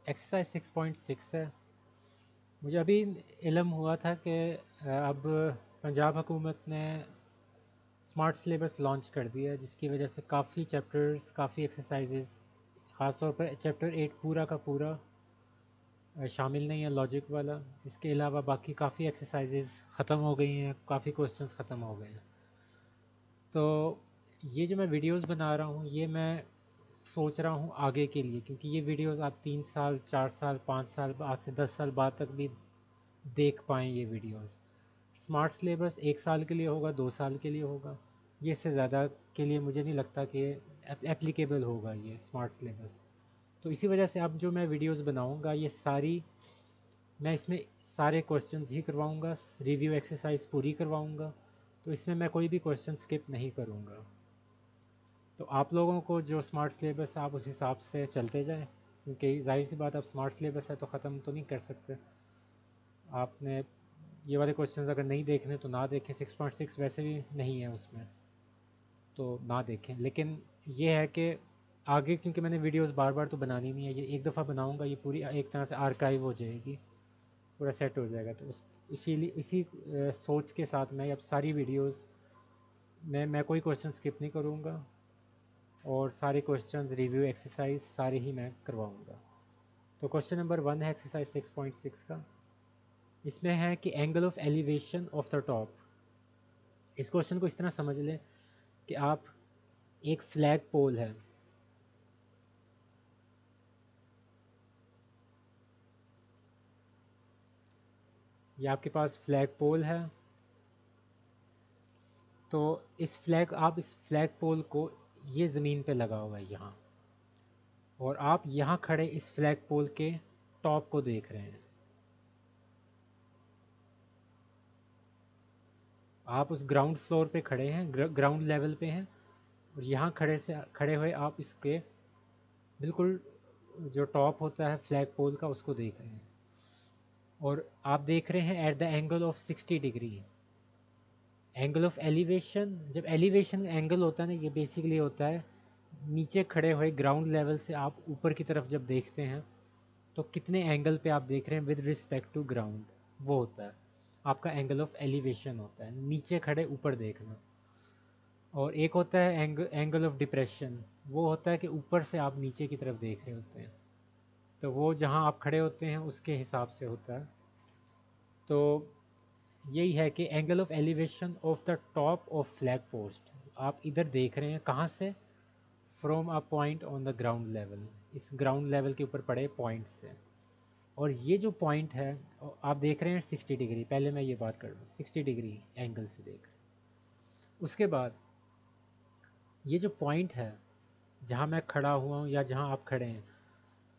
Exercise 6.6 है। मुझे अभी इल्म हुआ था कि अब पंजाब हुकूमत ने स्मार्ट सिलेबस लॉन्च कर दिया है, जिसकी वजह से काफ़ी चैप्टर्स, काफ़ी एक्सरसाइजेज, ख़ास तौर पर चैप्टर 8 पूरा का पूरा शामिल नहीं है लॉजिक वाला। इसके अलावा बाकी काफ़ी एक्सरसाइजेज ख़त्म हो गई हैं, काफ़ी क्वेश्चंस ख़त्म हो गए हैं। तो ये जो मैं वीडियोस बना रहा हूँ, ये मैं सोच रहा हूँ आगे के लिए, क्योंकि ये वीडियोस आप 3 साल, 4 साल, 5 साल, आज से 10 साल बाद तक भी देख पाएँ ये वीडियोस। स्मार्ट सिलेबस 1 साल के लिए होगा, 2 साल के लिए होगा, ये इससे ज़्यादा के लिए मुझे नहीं लगता कि एप्लीकेबल होगा ये स्मार्ट सिलेबस। तो इसी वजह से अब जो मैं वीडियोस बनाऊंगा, ये सारी मैं इसमें सारे क्वेश्चंस ही करवाऊंगा, रिव्यू एक्सरसाइज पूरी करवाऊंगा। तो इसमें मैं कोई भी क्वेश्चन स्किप नहीं करूंगा। तो आप लोगों को जो स्मार्ट सिलेबस है आप उस हिसाब से चलते जाएं, क्योंकि जाहिर सी बात, अब स्मार्ट सिलेबस है तो ख़त्म तो नहीं कर सकते। आपने ये वाले क्वेश्चंस अगर नहीं देखने तो ना देखें, 6.6 वैसे भी नहीं है उसमें, तो ना देखें। लेकिन ये है कि आगे, क्योंकि मैंने वीडियोस बार बार तो बनानी नहीं है, ये एक दफ़ा बनाऊंगा, ये पूरी एक तरह से आर्काइव हो जाएगी, पूरा सेट हो जाएगा। तो इसीलिए इसी सोच के साथ मैं अब सारी वीडियोस में मैं कोई क्वेश्चन स्किप नहीं करूँगा, और सारे क्वेश्चंस, रिव्यू, एक्सरसाइज सारे ही मैं करवाऊँगा। तो क्वेश्चन नंबर 1 है एक्सरसाइज 6.6 का। इसमें है कि angle of elevation of the top. इस क्वेश्चन को इस तरह समझ लें कि आप, एक फ्लैग पोल है, ये आपके पास फ्लैग पोल है। तो इस फ्लैग पोल को, ये ज़मीन पे लगा हुआ है यहाँ, और आप यहाँ खड़े इस फ्लैग पोल के टॉप को देख रहे हैं। आप उस ग्राउंड फ्लोर पे खड़े हैं, ग्राउंड लेवल पे हैं, और यहाँ खड़े हुए आप इसके बिल्कुल जो टॉप होता है फ्लैग पोल का, उसको देख रहे हैं। और आप देख रहे हैं at the angle of 60 degree. Angle of elevation, जब एलिवेशन एंगल होता है ना, ये बेसिकली होता है नीचे खड़े हुए ग्राउंड लेवल से आप ऊपर की तरफ जब देखते हैं तो कितने एंगल पे आप देख रहे हैं विद रिस्पेक्ट टू ग्राउंड, वो होता है आपका एंगल ऑफ एलिवेशन, होता है नीचे खड़े ऊपर देखना। और एक होता है एंगल ऑफ डिप्रेशन, वो होता है कि ऊपर से आप नीचे की तरफ देख रहे होते हैं, तो वो जहाँ आप खड़े होते हैं उसके हिसाब से होता है। तो यही है कि angle of elevation of the top of flag post, आप इधर देख रहे हैं कहाँ से, from a point on the ground level, इस ग्राउंड लेवल के ऊपर पड़े पॉइंट से। और ये जो पॉइंट है, आप देख रहे हैं 60 डिग्री, पहले मैं ये बात कर लूँ, 60 डिग्री एंगल से देख रहे हैं। उसके बाद ये जो पॉइंट है जहाँ मैं खड़ा हुआ हूँ या जहाँ आप खड़े हैं,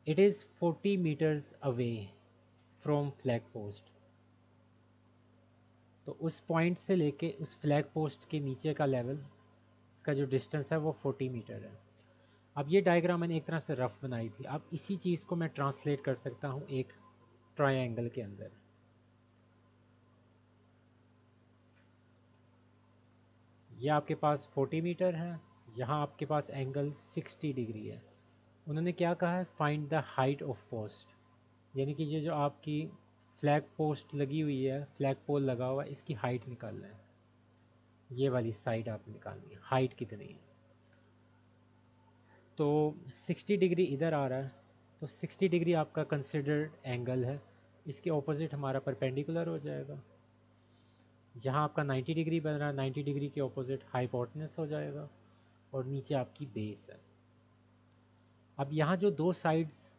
it is 40 metres away from flag post. तो उस पॉइंट से लेके उस फ्लैग पोस्ट के नीचे का लेवल, इसका जो डिस्टेंस है वो 40 मीटर है। अब ये डायग्राम मैंने एक तरह से रफ बनाई थी, अब इसी चीज़ को मैं ट्रांसलेट कर सकता हूँ एक ट्रायंगल के अंदर। ये आपके पास 40 मीटर है, यहाँ आपके पास एंगल 60 डिग्री है। उन्होंने क्या कहा है, find the height of post, यानी कि ये जो आपकी फ्लैग पोस्ट लगी हुई है, फ्लैग पोल लगा हुआ है, इसकी हाइट निकालना है। ये वाली साइड आप निकालनी है, हाइट कितनी है। तो 60 डिग्री इधर आ रहा है, तो 60 डिग्री आपका कंसिडर्ड एंगल है, इसके ऑपोजिट हमारा परपेंडिकुलर हो जाएगा। जहाँ आपका 90 डिग्री बन रहा है, 90 डिग्री के ऑपोजिट हाइपोटेनस हो जाएगा, और नीचे आपकी बेस है। अब यहाँ जो दो साइड्स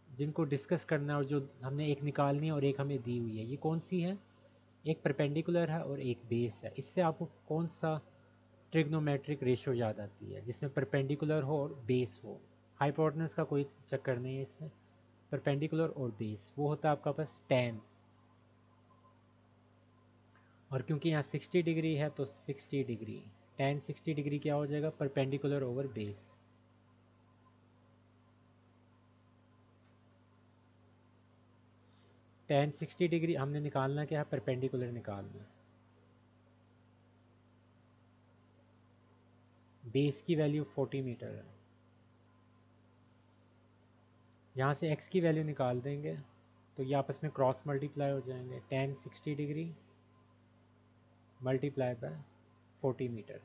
जिनको डिस्कस करना है, और जो हमने एक निकालनी है और एक हमें दी हुई है, ये कौन सी है, एक परपेंडिकुलर है और एक बेस है। इससे आपको कौन सा ट्रिग्नोमेट्रिक रेशो याद आती है, जिसमें परपेंडिकुलर हो और बेस हो। हाइपोटेनस का कोई चक्कर नहीं है इसमें, परपेंडिकुलर और बेस, वो होता है आपका पास टेन। और क्योंकि यहाँ 60 डिग्री है तो 60 डिग्री, टेन 60 डिग्री क्या हो जाएगा, perpendicular over base. Ten 60 degree हमने निकालना क्या है, परपेंडिकुलर निकालना है। बेस की वैल्यू 40 मीटर है। यहाँ से x की वैल्यू निकाल देंगे तो ये आपस में क्रॉस मल्टीप्लाई हो जाएंगे। tan 60 degree multiply by 40 metre.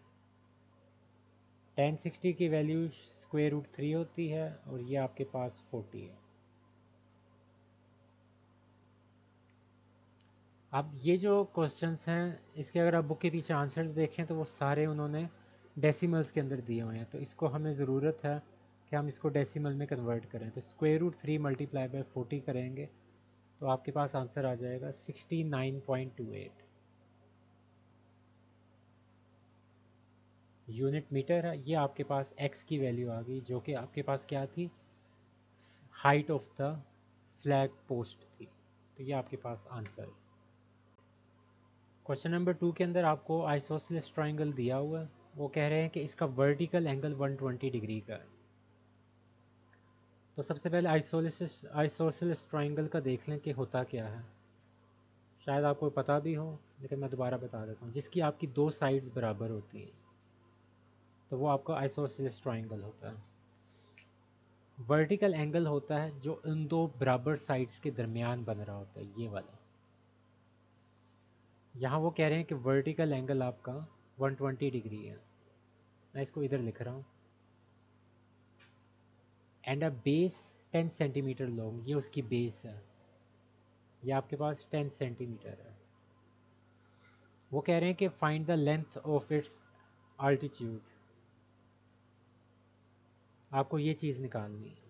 tan 60 की वैल्यू स्क्वायर रूट 3 होती है और ये आपके पास 40 है। अब ये जो क्वेश्चंस हैं इसके अगर आप बुक के पीछे आंसर्स देखें तो वो सारे उन्होंने डेसिमल्स के अंदर दिए हुए हैं, तो इसको हमें ज़रूरत है कि हम इसको डेसिमल में कन्वर्ट करें। तो स्क्वायर रूट 3 मल्टीप्लाई बाय 40 करेंगे तो आपके पास आंसर आ जाएगा 69.28। यूनिट मीटर है। ये आपके पास x की वैल्यू आ गई जो कि आपके पास क्या थी, height of the flag post थी। तो ये आपके पास आंसर है। क्वेश्चन नंबर 2 के अंदर आपको आइसोसेलेस ट्राइंगल दिया हुआ है। वो कह रहे हैं कि इसका वर्टिकल एंगल 120 डिग्री का है। तो सबसे पहले आइसोसेलेस ट्राइंगल का देख लें कि होता क्या है। शायद आपको पता भी हो लेकिन मैं दोबारा बता देता हूँ। जिसकी आपकी दो साइड्स बराबर होती हैं तो वो आपका आइसोसेलेस ट्राइंगल होता है। वर्टिकल एंगल होता है जो उन दो बराबर साइड्स के दरमियान बन रहा होता है, ये वाला। यहाँ वो कह रहे हैं कि वर्टिकल एंगल आपका 120 डिग्री है। मैं इसको इधर लिख रहा हूँ। And a base 10 centimetre long, ये उसकी बेस है। ये आपके पास 10 सेंटीमीटर है। वो कह रहे हैं कि find the length of its altitude. आपको ये चीज़ निकालनी है।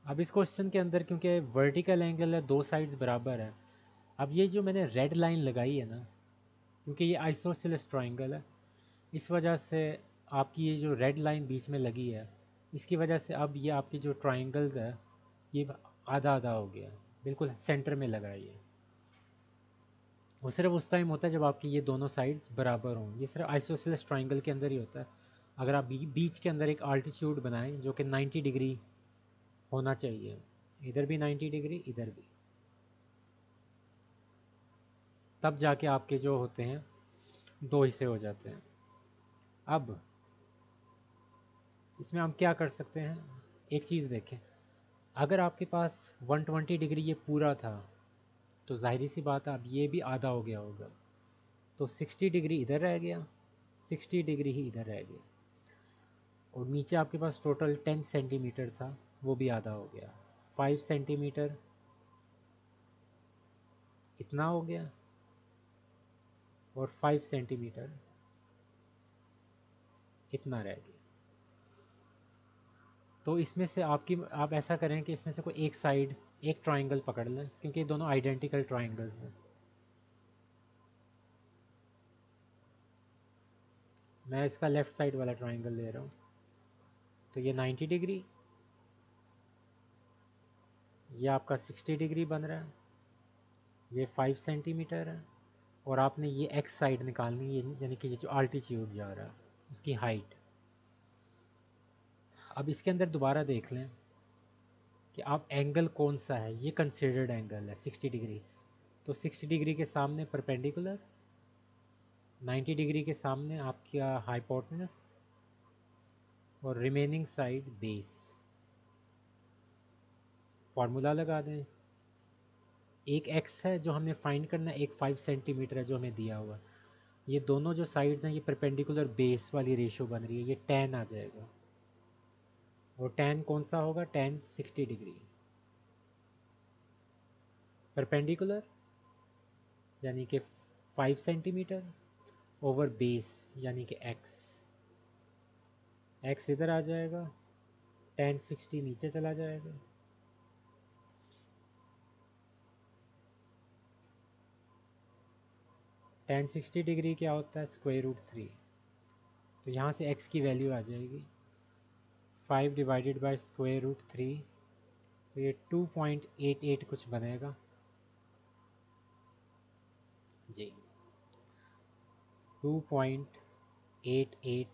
अब इस क्वेश्चन के अंदर क्योंकि वर्टिकल एंगल है, दो साइड्स बराबर है। अब ये जो मैंने रेड लाइन लगाई है ना, क्योंकि ये आइसोसेलेस ट्राइंगल है, इस वजह से आपकी ये जो रेड लाइन बीच में लगी है, इसकी वजह से अब ये आपकी जो ट्राइंगल है ये आधा आधा हो गया, बिल्कुल सेंटर में लगा है ये। वो सिर्फ उस टाइम होता है जब आपकी ये दोनों साइड्स बराबर हों। ये सिर्फ आइसोसेलेस ट्राइंगल के अंदर ही होता है। अगर आप बीच के अंदर एक आल्टीट्यूड बनाएं जो कि 90 डिग्री होना चाहिए, इधर भी 90 डिग्री इधर भी, तब जाके आपके जो होते हैं दो हिस्से हो जाते हैं। अब इसमें हम क्या कर सकते हैं, एक चीज़ देखें। अगर आपके पास 120 डिग्री ये पूरा था तो जाहिर सी बात है अब ये भी आधा हो गया होगा, तो 60 डिग्री इधर रह गया, 60 डिग्री ही इधर रह गया, और नीचे आपके पास टोटल 10 सेंटीमीटर था वो भी आधा हो गया। 5 सेंटीमीटर इतना हो गया और 5 सेंटीमीटर इतना रह गया। तो इसमें से आप ऐसा करें कि इसमें से कोई एक साइड, एक ट्राइंगल पकड़ लें क्योंकि ये दोनों आइडेंटिकल ट्राइंगल्स हैं। मैं इसका लेफ़्ट साइड वाला ट्राइंगल ले रहा हूँ। तो ये 90 डिग्री, ये आपका 60 डिग्री बन रहा है, ये 5 सेंटीमीटर है, और आपने ये एक्स साइड निकालनी है, यानी कि ये जो आल्टीट्यूड जा रहा है उसकी हाइट। अब इसके अंदर दोबारा देख लें कि आप एंगल कौन सा है। ये कंसिडर्ड एंगल है 60 डिग्री, तो 60 डिग्री के सामने परपेंडिकुलर, 90 डिग्री के सामने आपका हाइपोटेनस, और रिमेनिंग साइड बेस। फार्मूला लगा दें। एक एक्स है जो हमने फाइंड करना है, एक 5 सेंटीमीटर है जो हमें दिया हुआ है। ये दोनों जो साइड्स हैं ये परपेंडिकुलर बेस वाली रेशियो बन रही है, ये tan आ जाएगा। और tan कौन सा होगा, tan 60 डिग्री। परपेंडिकुलर यानी कि 5 सेंटीमीटर ओवर बेस यानी कि x इधर आ जाएगा, tan 60 नीचे चला जाएगा। tan 60 डिग्री क्या होता है, स्क्वायर रूट 3। तो यहाँ से x की वैल्यू आ जाएगी 5 डिवाइडेड बाय स्क्वायर रूट 3, तो ये 2.88 कुछ बनेगा जी, 2.88।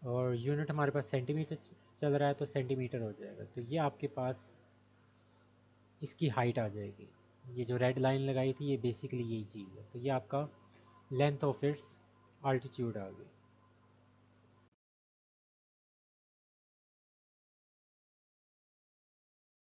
और यूनिट हमारे पास सेंटीमीटर चल रहा है तो सेंटीमीटर हो जाएगा। तो ये आपके पास इसकी हाइट आ जाएगी। ये जो रेड लाइन लगाई थी ये बेसिकली यही चीज़ है। तो ये आपका लेंथ ऑफ इट्स आल्टीट्यूड आ गई।